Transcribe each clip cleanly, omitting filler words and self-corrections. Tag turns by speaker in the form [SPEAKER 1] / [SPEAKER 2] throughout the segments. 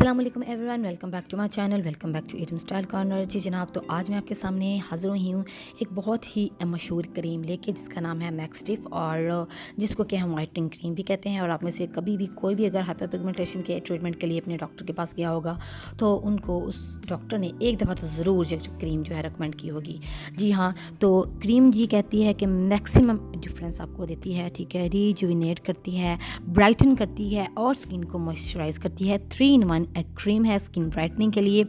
[SPEAKER 1] अस्सलाम वालेकुम everyone, welcome back to my channel, welcome back to Eatum style corner. जी जनाब, तो आज मैं आपके सामने हाज़िर हुई हूँ एक बहुत ही मशहूर क्रीम लेके, जिसका नाम है मैक्सटिफ और जिसको कि हम वाइटनिंग क्रीम भी कहते हैं। और आप में से कभी भी कोई भी अगर हाइपर पिगमेंटेशन के ट्रीटमेंट के लिए अपने डॉक्टर के पास गया होगा तो उनको उस डॉक्टर ने एक दफ़ा तो ज़रूर ये क्रीम जो है रिकमेंड की होगी। जी हाँ, तो क्रीम जी कहती है कि मैक्सिमम डिफरेंस आपको देती है, ठीक है, रिजुविनेट करती है, ब्राइटन करती है और स्किन को मॉइस्चराइज करती है। 3 in 1 एक क्रीम है स्किन ब्राइटनिंग के लिए,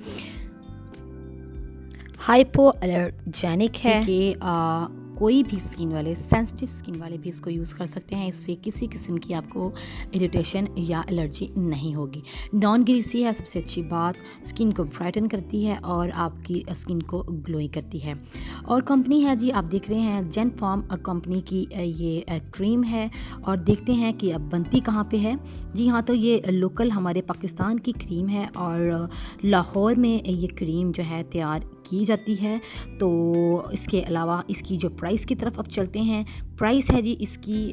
[SPEAKER 1] हाइपो एलर्जेनिक है कि कोई भी स्किन वाले, सेंसिटिव स्किन वाले भी इसको यूज़ कर सकते हैं। इससे किसी किस्म की आपको इरिटेशन या एलर्जी नहीं होगी। नॉन ग्रीसी है, सबसे अच्छी बात, स्किन को ब्राइटन करती है और आपकी स्किन को ग्लोई करती है। और कंपनी है जी, आप देख रहे हैं जेनफॉर्म कंपनी की ये क्रीम है। और देखते हैं कि अब बनती कहाँ पे है। जी हाँ, तो ये लोकल हमारे पाकिस्तान की क्रीम है और लाहौर में ये क्रीम जो है तैयार की जाती है। तो इसके अलावा इसकी जो प्राइस की तरफ अब चलते हैं। प्राइस है जी इसकी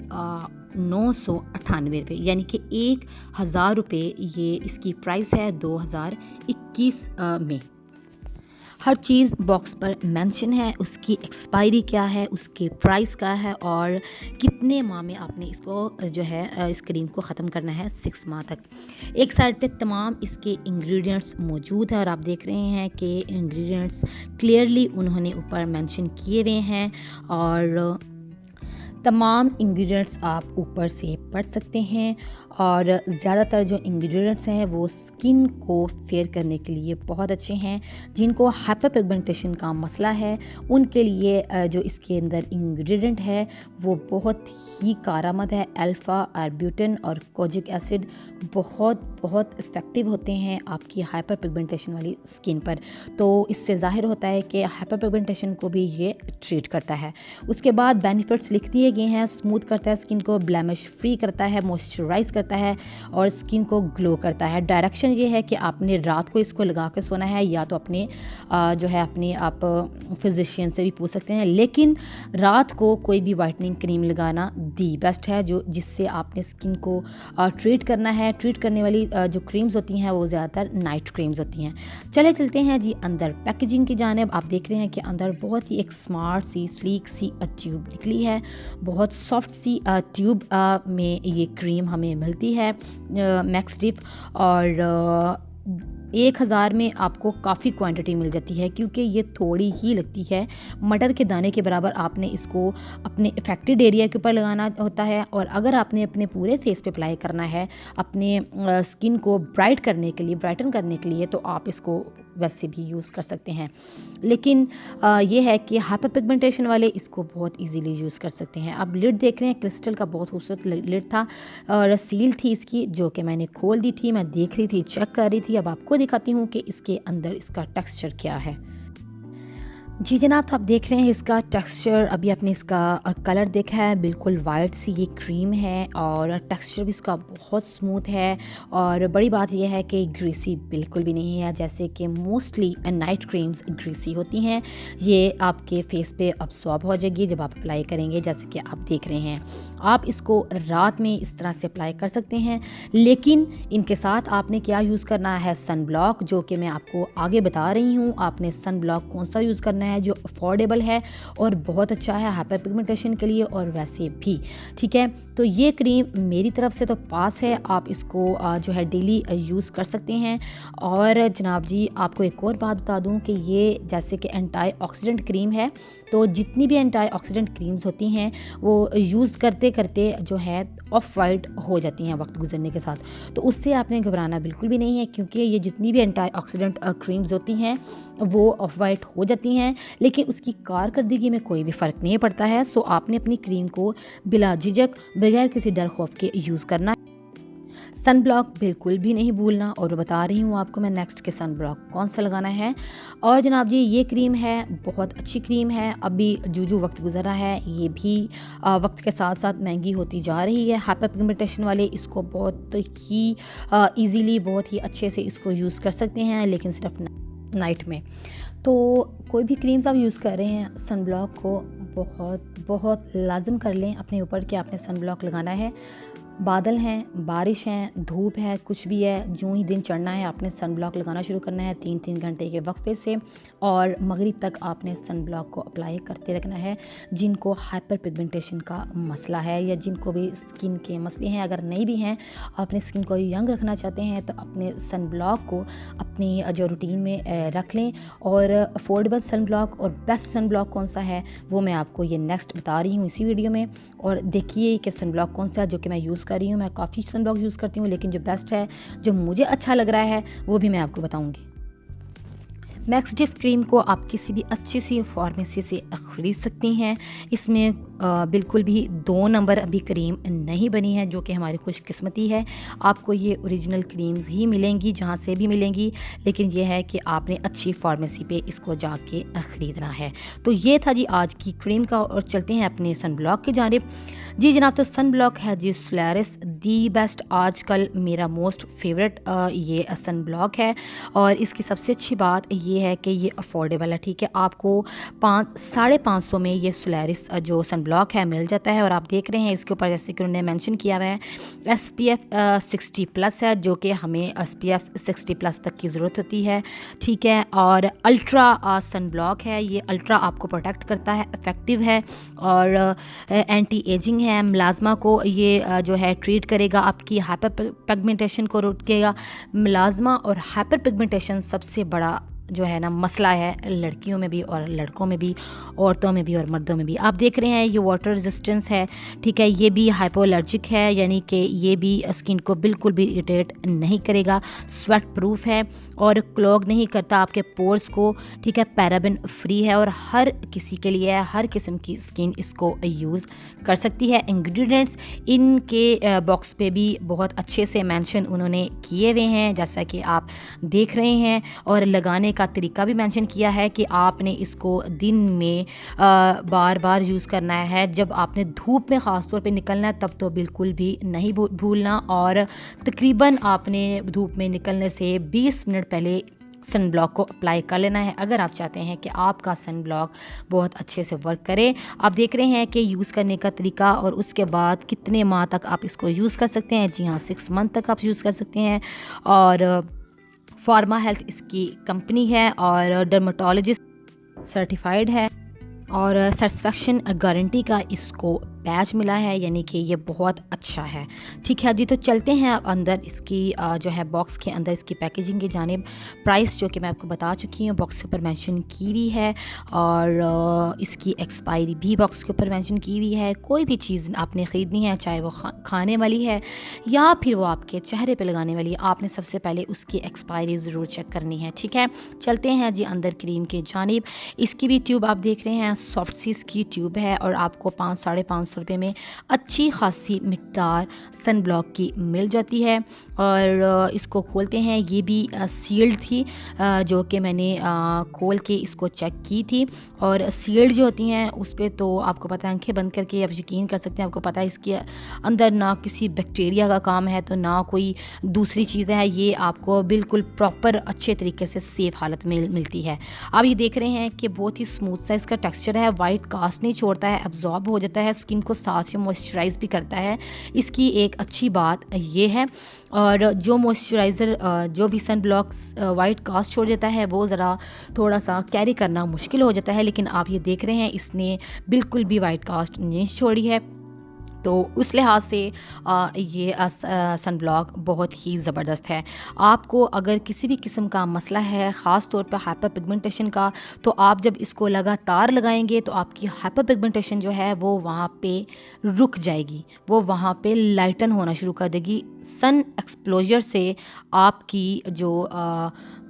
[SPEAKER 1] 998 रुपये, यानी कि 1000 रुपये ये इसकी प्राइस है 2021 में। हर चीज़ बॉक्स पर मेंशन है, उसकी एक्सपायरी क्या है, उसके प्राइस क्या है और कितने माह में आपने इसको जो है इस क्रीम को ख़त्म करना है, 6 माह तक। एक साइड पे तमाम इसके इंग्रेडिएंट्स मौजूद है और आप देख रहे हैं कि इंग्रेडिएंट्स क्लियरली उन्होंने ऊपर मेंशन किए हुए हैं और तमाम इंग्रेडिएंट्स आप ऊपर से पढ़ सकते हैं। और ज़्यादातर जो इंग्रेडिएंट्स हैं वो स्किन को फेयर करने के लिए बहुत अच्छे हैं। जिनको हाइपर पिगमेंटेशन का मसला है उनके लिए जो इसके अंदर इंग्रेडिएंट है वो बहुत ही कारआमद है। अल्फ़ा आर्ब्यूटिन और कोजिक एसिड बहुत इफ़ेक्टिव होते हैं आपकी हाइपर पिगमेंटेशन वाली स्किन पर। तो इससे ज़ाहिर होता है कि हाइपर पिगमेंटेशन को भी ये ट्रीट करता है। उसके बाद बेनिफिट्स लिख दिए गए हैं। स्मूथ करता है स्किन को, ब्लेमिश फ्री करता है, मॉइस्चराइज करता है और स्किन को ग्लो करता है। डायरेक्शन ये है कि आपने रात को इसको लगा के सोना है, या तो अपने जो है अपने आप फिजिशियन से भी पूछ सकते हैं, लेकिन रात को कोई भी वाइटनिंग क्रीम लगाना दी बेस्ट है। जो जिससे आपने स्किन को ट्रीट करना है। ट्रीट करने वाली जो क्रीम्स होती हैं वो ज़्यादातर नाइट क्रीम्स होती हैं। चले चलते हैं जी अंदर पैकेजिंग की जानिब। आप देख रहे हैं कि अंदर बहुत ही एक स्मार्ट सी, स्लीक सी ट्यूब निकली है। बहुत सॉफ्ट सी ट्यूब में ये क्रीम हमें मिलती है मैक्सटिफ। और 1000 में आपको काफ़ी क्वांटिटी मिल जाती है, क्योंकि ये थोड़ी ही लगती है। मटर के दाने के बराबर आपने इसको अपने इफेक्टेड एरिया के ऊपर लगाना होता है। और अगर आपने अपने पूरे फेस पे अप्लाई करना है अपने स्किन को ब्राइटन करने के लिए, तो आप इसको वैसे भी यूज़ कर सकते हैं। लेकिन ये है कि हाइपर पिगमेंटेशन वाले इसको बहुत इजीली यूज़ कर सकते हैं। अब लिड देख रहे हैं, क्रिस्टल का बहुत खूबसूरत लिड था और सील थी इसकी, जो कि मैंने खोल दी थी। मैं देख रही थी, चेक कर रही थी। अब आपको दिखाती हूँ कि इसके अंदर इसका टेक्सचर क्या है। जी जनाब, तो आप देख रहे हैं इसका टेक्सचर। अभी आपने इसका कलर देखा है, बिल्कुल वाइट सी ये क्रीम है और टेक्सचर भी इसका बहुत स्मूथ है। और बड़ी बात यह है कि ग्रीसी बिल्कुल भी नहीं है, जैसे कि मोस्टली नाइट क्रीम्स ग्रीसी होती हैं। ये आपके फेस पे अब्सॉर्ब हो जाएगी जब आप अप्लाई करेंगे, जैसे कि आप देख रहे हैं। आप इसको रात में इस तरह से अप्लाई कर सकते हैं, लेकिन इनके साथ आपने क्या यूज़ करना है, सन ब्लॉक, जो कि मैं आपको आगे बता रही हूँ। आपने सन ब्लॉक कौन सा यूज़ करना है जो अफोर्डेबल है और बहुत अच्छा है हाइपर पिगमेंटेशन के लिए और वैसे भी, ठीक है। तो ये क्रीम मेरी तरफ से तो पास है, आप इसको जो है डेली यूज़ कर सकते हैं। और जनाब जी, आपको एक और बात बता दूं कि ये जैसे कि एंटी ऑक्सीडेंट क्रीम है, तो जितनी भी एंटी ऑक्सीडेंट क्रीम्स होती हैं वो यूज़ करते करते जो है ऑफ वाइट हो जाती हैं वक्त गुजरने के साथ। तो उससे आपने घबराना बिल्कुल भी नहीं है, क्योंकि ये जितनी भी एंटी ऑक्सीडेंट क्रीम्स होती हैं वो ऑफ वाइट हो जाती हैं, लेकिन उसकी कारकर्दगी में कोई भी फ़र्क नहीं पड़ता है। सो आपने अपनी क्रीम को बिला झिझक, बगैर किसी डर खौफ के यूज़ करना। सन ब्लॉक बिल्कुल भी नहीं भूलना। और बता रही हूँ आपको मैं नेक्स्ट के सन ब्लॉक कौन सा लगाना है। और जनाब जी, ये क्रीम है बहुत अच्छी क्रीम है। अभी जो वक्त गुजर रहा है ये भी वक्त के साथ साथ महंगी होती जा रही है। हाइपर पिगमेंटेशन वाले इसको बहुत ही ईजीली, बहुत ही अच्छे से इसको यूज़ कर सकते हैं, लेकिन सिर्फ नाइट में। तो कोई भी क्रीम्स आप यूज़ कर रहे हैं, सन ब्लॉक को बहुत लाजम कर लें अपने ऊपर कि आपने सन ब्लॉक लगाना है। बादल हैं, बारिश हैं, धूप है, कुछ भी है, जो ही दिन चढ़ना है आपने सन ब्लॉक लगाना शुरू करना है 3-3 घंटे के वक्फे से, और मगरिब तक आपने सन ब्लॉक को अप्लाई करते रखना है। जिनको हाइपर पिगमेंटेशन का मसला है या जिनको भी स्किन के मसले हैं, अगर नहीं भी हैं, अपने स्किन को यंग रखना चाहते हैं, तो अपने सन ब्लॉक को अपनी जो रूटीन में रख लें। और अफोर्डेबल सन ब्लॉक और बेस्ट सन ब्लॉक कौन सा है वो मैं आपको ये नेक्स्ट बता रही हूँ इसी वीडियो में। और देखिए कि सन ब्लॉक कौन सा है जो कि मैं यूज़ कर रही हूँ। मैं काफ़ी सन ब्लॉक यूज़ करती हूँ, लेकिन जो बेस्ट है, जो मुझे अच्छा लग रहा है, वो भी मैं आपको बताऊँगी। मैक्सडिफ क्रीम को आप किसी भी अच्छी सी फार्मेसी से ख़रीद सकती हैं। इसमें बिल्कुल भी 2 नंबर अभी क्रीम नहीं बनी है, जो कि हमारी खुशकिस्मती है। आपको ये ओरिजिनल क्रीम्स ही मिलेंगी जहाँ से भी मिलेंगी, लेकिन ये है कि आपने अच्छी फार्मेसी पे इसको जाके ख़रीदना है। तो ये था जी आज की क्रीम का, और चलते हैं अपने सन ब्लॉक की जानिब। जी जनाब, तो सन ब्लॉक है जी सोलारिस दी बेस्ट, आजकल मेरा मोस्ट फेवरेट ये सन ब्लॉक है। और इसकी सबसे अच्छी बात ये है कि ये अफोर्डेबल है, ठीक है। आपको 500-550 में ये सोलारिस जो सन ब्लॉक है मिल जाता है। और आप देख रहे हैं इसके ऊपर जैसे कि उन्होंने मेंशन किया हुआ है SPF 60+ है, जो कि हमें SPF 60+ तक की ज़रूरत होती है, ठीक है। और अल्ट्रा सन ब्लॉक है, ये अल्ट्रा आपको प्रोटेक्ट करता है, इफ़ेक्टिव है और एंटी एजिंग है। मुलाजमा को ये जो है ट्रीट करेगा, आपकी हाइपर पिगमेंटेशन को रोकेगा। मुलाजमा और हाइपर पिगमेंटेशन सबसे बड़ा जो है ना मसला है लड़कियों में भी और लड़कों में भी, औरतों में भी और मर्दों में भी। आप देख रहे हैं ये वाटर रेजिस्टेंस है, ठीक है। ये भी हाइपोअलर्जिक है, यानी कि ये भी स्किन को बिल्कुल भी इरिटेट नहीं करेगा। स्वेट प्रूफ है और क्लॉग नहीं करता आपके पोर्स को, ठीक है। पैराबेन फ्री है और हर किसी के लिए है, हर किस्म की स्किन इसको यूज़ कर सकती है। इंग्रेडिएंट्स इनके बॉक्स पे भी बहुत अच्छे से मेंशन उन्होंने किए हुए हैं, जैसा कि आप देख रहे हैं। और लगाने का तरीका भी मेंशन किया है कि आपने इसको दिन में बार बार यूज़ करना है। जब आपने धूप में ख़ास तौर पे निकलना है तब तो बिल्कुल भी नहीं भूलना, और तकरीबन आपने धूप में निकलने से 20 मिनट पहले सन ब्लॉक को अप्लाई कर लेना है, अगर आप चाहते हैं कि आपका सन ब्लॉक बहुत अच्छे से वर्क करे। आप देख रहे हैं कि यूज़ करने का तरीका और उसके बाद कितने माह तक आप इसको यूज़ कर सकते हैं। जी हाँ, 6 मंथ तक आप यूज़ कर सकते हैं। और फार्मा हेल्थ इसकी कंपनी है और डर्मेटोलॉजिस्ट सर्टिफाइड है और सेटिस्फेक्शन गारंटी का इसको बैच मिला है, यानी कि ये बहुत अच्छा है, ठीक है जी। तो चलते हैं अंदर इसकी जो है बॉक्स के अंदर इसकी पैकेजिंग की जानिब। प्राइस जो कि मैं आपको बता चुकी हूँ बॉक्स के ऊपर मेंशन की हुई है, और इसकी एक्सपायरी भी बॉक्स के ऊपर मेंशन की हुई है। कोई भी चीज़ आपने ख़रीदनी है, चाहे वो खाने वाली है या फिर वो आपके चेहरे पर लगाने वाली है, आपने सबसे पहले उसकी एक्सपायरी ज़रूर चेक करनी है, ठीक है। चलते हैं जी अंदर क्रीम की जानिब। इसकी भी ट्यूब आप देख रहे हैं सॉफ्ट सीज की ट्यूब है, और आपको 500-550 रुपये में अच्छी खासी मिकदार सन ब्लॉक की मिल जाती है। और इसको खोलते हैं, ये भी सील्ड थी, जो कि मैंने खोल के इसको चेक की थी। और सील्ड जो होती हैं उस पर तो आपको पता है, आंखें बंद करके आप यकीन कर सकते हैं, आपको पता है इसके अंदर ना किसी बैक्टीरिया का काम है तो ना कोई दूसरी चीज़ें हैं। ये आपको बिल्कुल प्रॉपर अच्छे तरीके से सेफ़ हालत में मिलती है। आप ये देख रहे हैं कि बहुत ही स्मूथ सा इसका टेक्सचर है, वाइट कास्ट नहीं छोड़ता है, एब्जॉर्ब हो जाता है, स्किन को साथ से मॉइस्चराइज भी करता है। इसकी एक अच्छी बात ये है। और जो मॉइस्चराइज़र जो भी सन ब्लॉक वाइट कास्ट छोड़ देता है वो ज़रा थोड़ा सा कैरी करना मुश्किल हो जाता है, लेकिन आप ये देख रहे हैं इसने बिल्कुल भी वाइट कास्ट नहीं छोड़ी है। तो उस लिहाज से ये सन ब्लॉक बहुत ही ज़बरदस्त है। आपको अगर किसी भी किस्म का मसला है, ख़ास तौर पर हाइपर पिगमेंटेशन का, तो आप जब इसको लगातार लगाएंगे तो आपकी हाइपर पिगमेंटेशन जो है वो वहाँ पे रुक जाएगी, वो वहाँ पे लाइटन होना शुरू कर देगी। सन एक्सपोजर से आपकी जो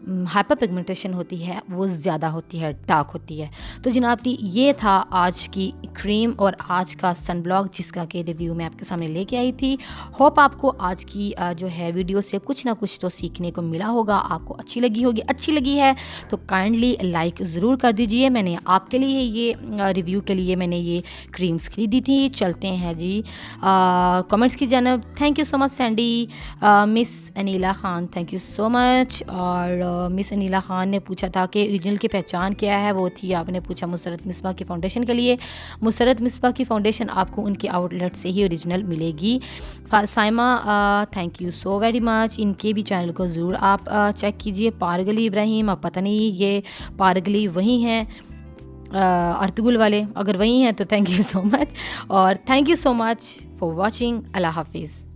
[SPEAKER 1] हाइपर पिगमेंटेशन होती है वो ज़्यादा होती है, डार्क होती है। तो जनाब ये था आज की क्रीम और आज का सन ब्लॉक जिसका कि रिव्यू मैं आपके सामने लेके आई थी। होप आपको आज की जो है वीडियो से कुछ ना कुछ तो सीखने को मिला होगा, आपको अच्छी लगी होगी। अच्छी लगी है तो काइंडली लाइक ज़रूर कर दीजिए। मैंने आपके लिए ये रिव्यू के लिए मैंने ये क्रीम्स खरीदी थी। चलते हैं जी कमेंट्स की जानब। Thank you so much Sandy, miss Anila Khan, thank you so much. और मिस अनीला ख़ान ने पूछा था कि ओरिजिनल की पहचान क्या है, वो थी आपने पूछा मुसरत मिसबा की फ़ाउंडेशन के लिए। मुसरत मिसबा की फ़ाउंडेशन आपको उनके आउटलेट से ही ओरिजिनल मिलेगी। Saima thank you so very much. इनके भी चैनल को ज़रूर आप चेक कीजिए। पारगली इब्राहिम, अब पता नहीं ये पारगली वही हैं अर्तुगरुल वाले, अगर वही हैं तो थैंक यू सो मच, और thank you so much for watching. अल्लाह हाफिज़।